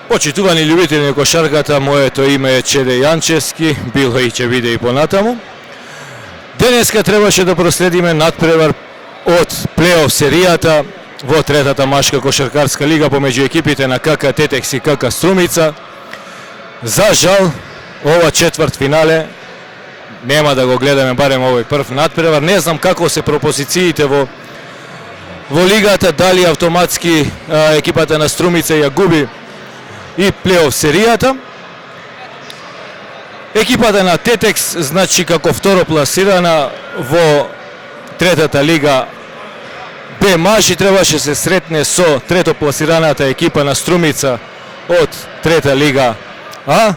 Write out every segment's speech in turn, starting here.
Почитувани љубители на кошарката, моето име е Чеде Јанчевски, било и ќе биде и понатаму. Денеска требаше да проследиме надпревар од плей-оф серијата во третата машка кошаркарска лига помеѓу екипите на КК Тетекс и КК Струмица. За жал, ова четврт финале нема да го гледаме барем овој прв надпревар. Не знам како се пропозициите во лигата, дали автоматски екипата на Струмица ја губи и плей-оф серијата. Екипата на Тетекс, значи како второ пласирана во третата лига Б мажи, требаше се сретне со трето пласираната екипа на Струмица од трета лига А.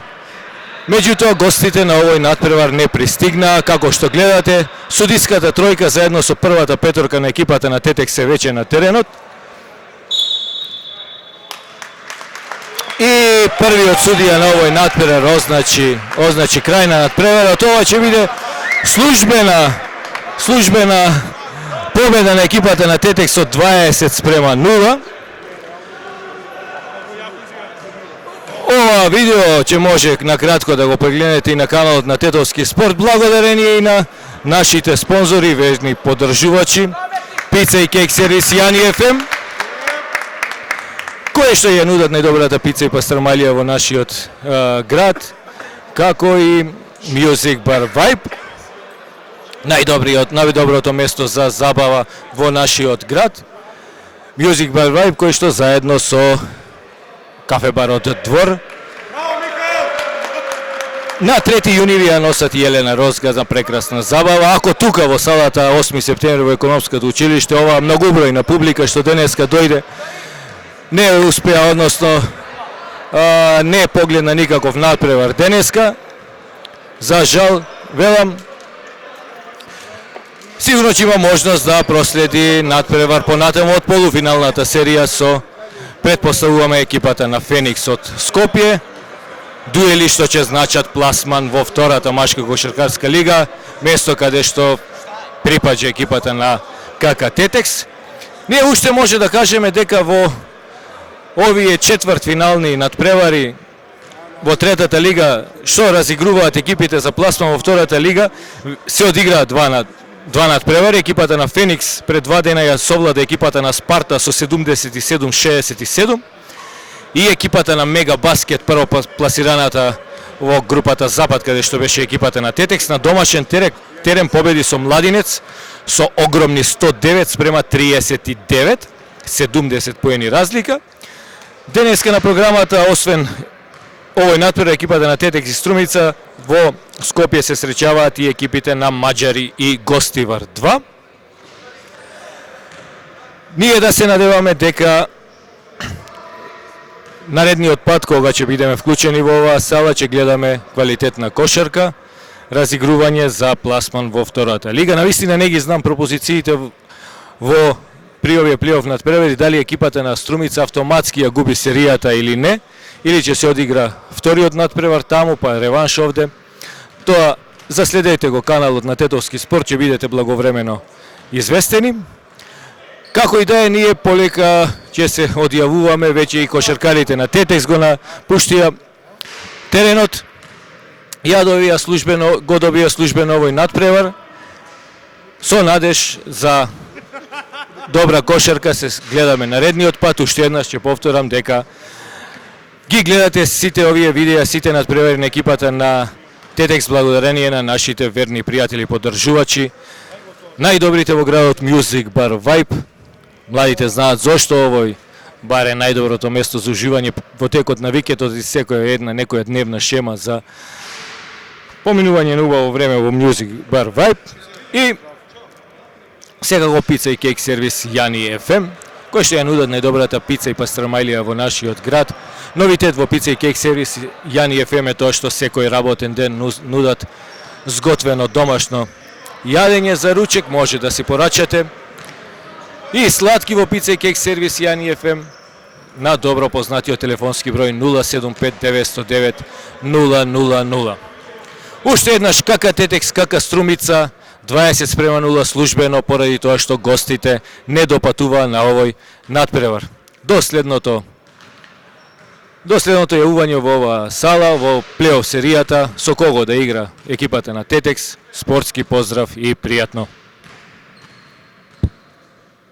Меѓутоа, гостите на овој надпревар не пристигнаа. Како што гледате, судиската тројка заедно со првата петорка на екипата на Тетекс е веќе на теренот. И првиот судија на овој надпревар означи крај на надпреварот. Ова ќе биде службена победа на екипата на Тетекс од 20-0. Ова видео ќе може накратко да го прегледнете и на каналот на Тетовски спорт, благодарение и на нашите спонзори, верни поддржувачи, Пица и кейк сервис Јани ФМ, кои што ја нудат најдобрата пица и пастрамалија во нашиот град, како и Music Bar Vibe, најдоброто место за забава во нашиот град. Music Bar Vibe, кој што заедно со кафе-барот Двор на 3 јуни ја носат Јелена Розга за прекрасна забава. Ако тука во салата 8 септември во економското училиште, оваа многобројна публика што денеска дојде, не успеа, односно не погледна никаков надпревар денеска. За жал, велам, сигурно ќе има можност да проследи надпревар понатаму од полуфиналната серија со, предпоставуваме, екипата на Феникс од Скопје. Дуели што ќе значат пласман во втората машка кошаркарска лига, место каде што припаѓа екипата на КК Тетекс. Ние уште може да кажеме дека во овие четвртфинални надпревари во третата лига, што разигруваат екипите за пласман во втората лига, се одиграат два надпревари. Екипата на Феникс пред 2 дена ја совлада екипата на Спарта со 77-67 и екипата на Мега Баскет, прво пласираната во групата Запад, каде што беше екипата на Тетекс, на домашен терен победи со Младинец со огромни 109 спрема 39, 70 поени разлика. Денеска на програмата, освен овој надпревар, екипата на Тетекс и Струмица, во Скопје се среќаваат и екипите на Маđари и Гостивар 2. Ние да се надеваме дека наредниот пат, кога ќе бидеме вклучени во оваа сала, ќе гледаме квалитетна кошарка, разигрување за пласман во втората лига. Навистина не ги знам пропозициите во при овие плей-оф надпревари, дали екипата на Струмица автоматски ја губи серијата или не, или ќе се одигра вториот надпревар таму, па реванш овде. Тоа заследете го каналот на Тетовски спорт, ќе бидете благовремено известени. Како и да е, ние полека ќе се одјавуваме, веќе и кошаркарите на Тетекс го напуштија теренот. Го добија службено овој надпревар со надеж за добра кошарка. Се гледаме наредниот пат. Уште еднаш ќе повторам дека ги гледате сите овие видеа, сите надпревари на екипата на Тетекс, благодарение на нашите верни пријатели и поддржувачи, најдобрите во градот Music Bar Vibe. Младите знаат зошто овој бар е најдоброто место за уживање во текот на викендот и некоја дневна шема за поминување на убаво време во Music Bar Vibe. И секако Пица и кейк сервис Јани ФМ, кој што ја нудат најдобрата пица и пастрамалија во нашиот град. Новитет во Пица и кейк сервис Јани ФМ е тоа што секој работен ден нудат сготвено домашно јадење за ручек, може да си порачате. И сладки во Пица и кейк сервис Јани ФМ на добро познатиот телефонски број 075 909 000. Уште еднаш КК Тетекс, КК Струмица 20-0 службено, поради тоа што гостите не допатуваа на овој надпревар. До следното Доследното јавување во оваа сала, во плейоф серијата, со кого да игра екипата на Тетекс, спортски поздрав и пријатно.